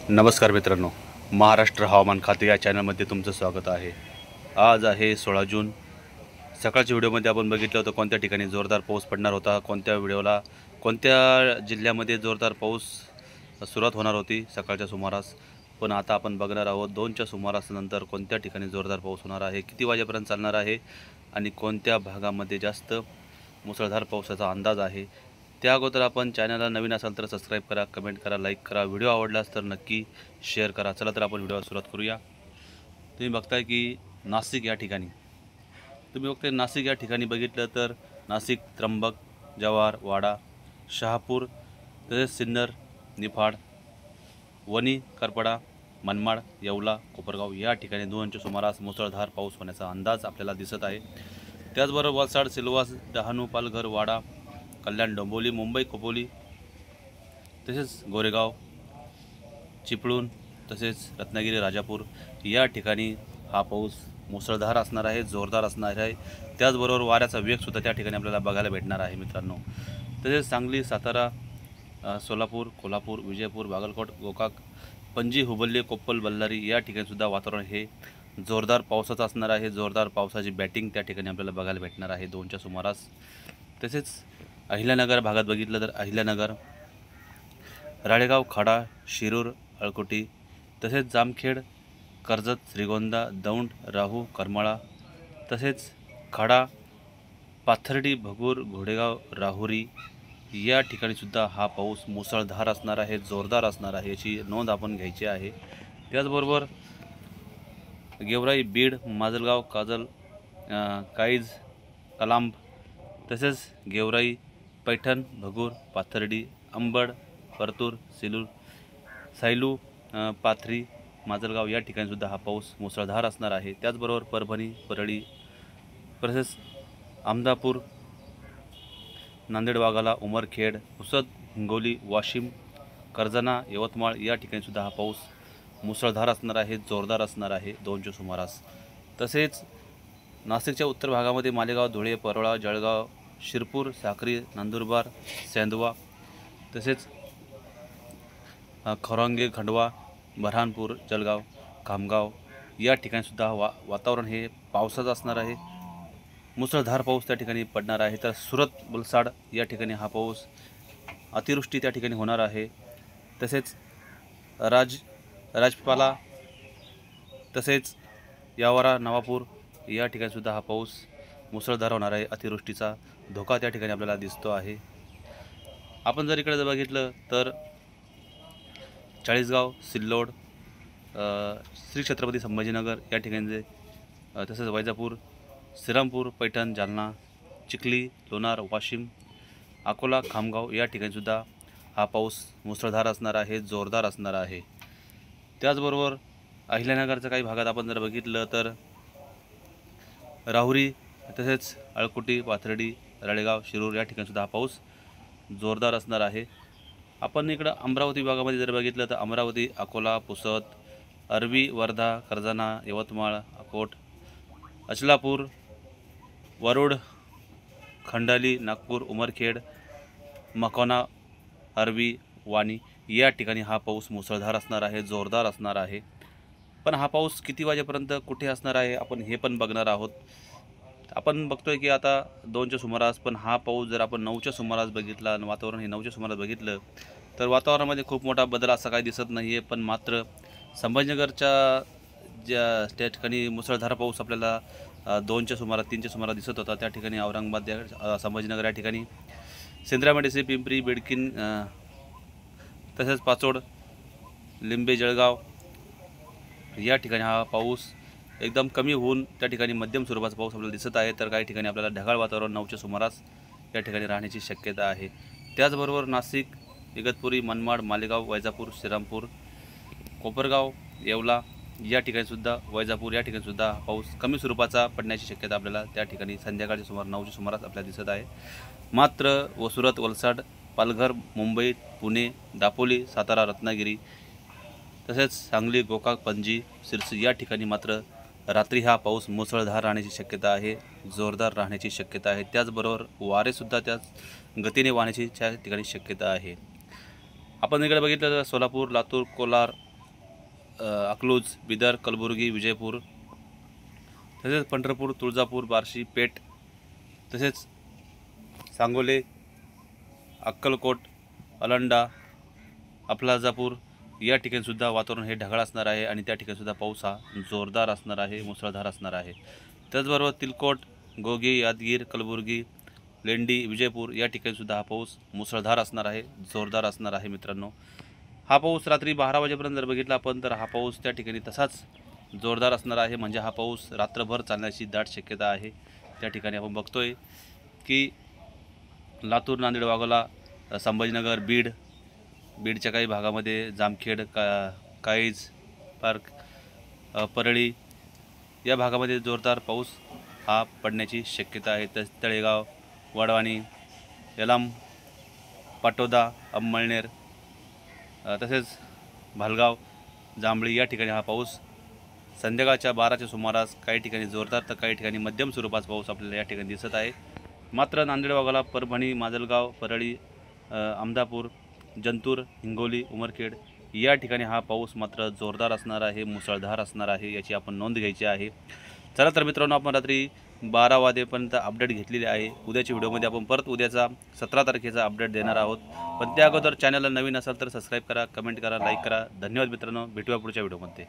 नमस्कार मित्रांनो, महाराष्ट्र हवामान खाते या चॅनलमध्ये तुमचं स्वागत आहे। आज आहे 16 जून। सकाळच्या व्हिडिओमध्ये आपण बघितलं होतं कोणत्या ठिकाणी जोरदार पाऊस पडणार होता, कोणत्या जिल्ह्यामध्ये जोरदार पाऊस सुरुवात होणार होती सकाळच्या सुमारास। पण आता आपण बघणार आहोत 2च्या सुमारास नंतर कोणत्या ठिकाणी जोरदार पाऊस होणार आहे, किती वाजेपर्यंत चालणार आहे आणि कोणत्या भागामध्ये जास्त मुसळधार पावसाचा अंदाज आहे। त्या अगोदर आपण चॅनलला नवीन असाल तर सबस्क्राईब करा, कमेंट करा, लाईक करा, व्हिडिओ आवडलास तर नक्की शेअर करा। चला तर आपण व्हिडिओला सुरुवात करूया। तुम्ही बघताय की नाशिक या ठिकाणी बघितलं तर नाशिक, त्र्यंबक, जव्हार, वाडा, शहापूर, तसेच सिन्नर, निफाड, वणी, करपडा, मनमाड, येवला, कोपरगाव या ठिकाणी 2च्या सुमारास मुसळधार पाऊस होण्याचा अंदाज आपल्याला दिसत आहे। त्याचबरोबर वलसाड, सिल्वास, डहाणू, पालघर, वाडा, कल्याण, डोंबिवली, मुंबई, खोपोली, तसेच गोरेगाव, चिपळूण, तसेच रत्नागिरी, राजापूर या ठिकाणी हा पाऊस मुसळधार असणार आहे, जोरदार असणार आहे। त्याचबरोबर वाऱ्याचा वेगसुद्धा त्या ठिकाणी आपल्याला बघायला भेटणार आहे मित्रांनो। तसेच सांगली, सातारा, सोलापूर, कोल्हापूर, विजयपूर, बागलकोट, गोकाक, पणजी, हुबळ्ळी, कोप्पल, बल्लारी या ठिकाणीसुद्धा वातावरण हे जोरदार पावसाचं असणार आहे। जोरदार पावसाची बॅटिंग त्या ठिकाणी आपल्याला बघायला भेटणार आहे 2च्या सुमारास। तसेच अहिल्यानगर भागात बघितलं तर अहिल्यानगर, राळेगाव, खाडा, शिरूर, अळकोटी, तसेच जामखेड, कर्जत, श्रीगोंदा, दौंड, राहू, करमाळा, तसेच खाडा, पाथर्डी, भगूर, घोडेगाव, राहुरी या ठिकाणीसुद्धा हा पाऊस मुसळधार असणार आहे, जोरदार असणार आहे, याची नोंद आपण घ्यायची आहे। त्याचबरोबर गेवराई, बीड, माजलगाव, काजल, काईज, कलांब, तसेच गेवराई, पैठण, भगूर, पाथर्डी, अंबड, परतूर, सायलू, पाथरी, माजलगाव या ठिकाणीसुद्धा हा पाऊस मुसळधार असणार आहे। त्याचबरोबर परभणी, परळी, तसेच अहमदापूर, नांदेड, वाघाला, उमरखेड, पुसद, हिंगोली, वाशिम, कर्जत, यवतमाळ या ठिकाणीसुद्धा हा पाऊस मुसळधार असणार आहे, जोरदार असणार आहे 2च्या सुमारास। तसेच नाशिकच्या उत्तर भागामध्ये मालेगाव, धुळे, परोळा, जळगाव, शिरपूर, साक्री, नंदुरबार, सेंदवा, तसेच खरंगे, खंडवा, बऱ्हाणपूर, जळगाव, खामगाव या ठिकाणीसुद्धा वातावरण हे पावसाचं असणार आहे, मुसळधार पाऊस त्या ठिकाणी पडणार आहे। तर सुरत, वलसाड या ठिकाणी हा पाऊस अतिवृष्टी त्या ठिकाणी होणार आहे। तसेच राजपाला, तसेच यावरा, नवापूर या ठिकाणीसुद्धा हा पाऊस मुसळधार होणार आहे, अतिवृष्टीचा धोका त्या ठिकाणी आपल्याला दिसतो आहे। आपण जर इकडे बघितलं तर चाळीसगाव, सिल्लोड, श्री छत्रपती संभाजीनगर या ठिकाणी, तसेच वैजापूर, श्रीरामपूर, पैठण, जालना, चिखली, लोणार, वाशिम, अकोला, खामगाव या ठिकाणीसुद्धा हा पाऊस मुसळधार असणार आहे, जोरदार असणार आहे। त्याचबरोबर अहिल्यानगरच्या काही भागात आपण जर बघितलं तर राहुरी, तसेच अळकोटी, पाथर्डी, राळेगाव, शिरूर या ठिकाणीसुद्धा हा पाऊस जोरदार असणार आहे। आपण इकडं अमरावती भागामध्ये जर बघितलं तर अमरावती, अकोला, पुसद, अरवी, वर्धा, कर्जत, यवतमाळ, अकोट, अचलापूर, वरुड, खंडाली, नागपूर, उमरखेड, मकोना, अरवी, वाणी या ठिकाणी हा पाऊस मुसळधार असणार आहे, जोरदार असणार आहे। पण हा पाऊस किती वाजेपर्यंत कुठे असणार आहे आपण हे पण बघणार आहोत। आपण बघतोय की आता 2च्या सुमारास, पण हा पाऊस जर आपण 9च्या सुमारास बघितला आणि वातावरण हे 9च्या सुमारास बघितलं तर वातावरणामध्ये खूप मोठा बदल असा काही दिसत नाही आहे। पण मात्र संभाजीनगरच्या त्या ठिकाणी मुसळधार पाऊस आपल्याला 2च्या सुमारास, 3च्या सुमारास दिसत होता, त्या ठिकाणी औरंगाबाद, संभाजीनगर या ठिकाणी, सिंद्रामेडसी, पिंपरी, बेडकीन, तसेच पाचोड, लिंबे, जळगाव या ठिकाणी हा पाऊस एकदम कमी होऊन त्या ठिकाणी मध्यम स्वरूपाचा पाऊस आपल्याला दिसत आहे। तर काही ठिकाणी आपल्याला ढगाळ वातावरण 9च्या सुमारास या ठिकाणी राहण्याची शक्यता आहे। त्याचबरोबर नाशिक, इगतपुरी, मनमाड, मालेगाव, वैजापूर, श्रीरामपूर, कोपरगाव, येवला या ठिकाणीसुद्धा, वैजापूर या ठिकाणीसुद्धा पाऊस कमी स्वरूपाचा पडण्याची शक्यता आपल्याला त्या ठिकाणी संध्याकाळच्या सुमार 9च्या सुमारास आपल्याला दिसत आहे। मात्र सुरत, वलसाड, पालघर, मुंबई, पुणे, दापोली, सातारा, रत्नागिरी, तसेच सांगली, गोकाक, पणजी, सिरसी या ठिकाणी मात्र रात्री हा पाऊस मुसळधार राहण्याची शक्यता आहे, जोरदार राहण्याची शक्यता आहे। त्याचबरोबर वारेसुद्धा त्याच गतीने वाहण्याची त्या ठिकाणी शक्यता आहे। आपण इकडे बघितलं तर सोलापूर, लातूर, कोलार, अकलूज, बिदर, कलबुर्गी, विजयपूर, तसेच पंढरपूर, तुळजापूर, बार्शी, पेठ, तसेच सांगोले, अक्कलकोट, अलंडा, अफलाजापूर या ठिकाणीसुद्धा वातावरण हे ढगाळ असणार आहे आणि त्या ठिकाणीसुद्धा पाऊस हा जोरदार असणार आहे, मुसळधार असणार आहे. त्याचबरोबर तिलकोट, गोगी, यादगीर, कलबुर्गी, लेंडी, विजयपूर या ठिकाणीसुद्धा हा पाऊस मुसळधार असणार आहे, जोरदार असणार आहे. मित्रांनो, हा पाऊस रात्री 12 वाजेपर्यंत जर बघितला आपण तर हा पाऊस त्या ठिकाणी तसाच जोरदार असणार आहे. म्हणजे हा पाऊस रात्रभर चालण्याची दाट शक्यता आहे. त्या ठिकाणी आपण बघतोय की लातूर, नांदेड, वाघोला, संभाजीनगर, बीडच्या काही भागामध्ये, जामखेड, काईज पार्क, परळी या भागामध्ये जोरदार पाऊस हा पडण्याची शक्यता आहे. तळेगाव, वडवाणी, यलाम, पाटोदा, अंमळनेर, तसेच भालगाव, जांभळी या ठिकाणी हा पाऊस संध्याकाळच्या 12च्या सुमारास काही ठिकाणी जोरदार तर काही ठिकाणी मध्यम स्वरूपाचा पाऊस आपल्याला या ठिकाणी दिसत आहे. मात्र नांदेड, वाघोला, परभणी, माजलगाव, परळी, अहमदापूर, जंतूर, हिंगोली, उमरखेड या ठिकाणी हा पाऊस मात्र जोरदार असणार आहे, मुसळधार असणार आहे, याची आपण नोंद घ्यायची आहे. चला तर मित्रांनो, आपण रात्री 12 वाजेपर्यंत अपडेट घेतलेली आहे. उद्याच्या व्हिडिओमध्ये आपण परत उद्याचा 17 तारखेचा अपडेट देणार आहोत. पण त्या अगोदर चॅनलला नवीन असाल तर सबस्क्राईब करा, कमेंट करा, लाईक करा. धन्यवाद मित्रांनो, भेटूया पुढच्या व्हिडिओमध्ये.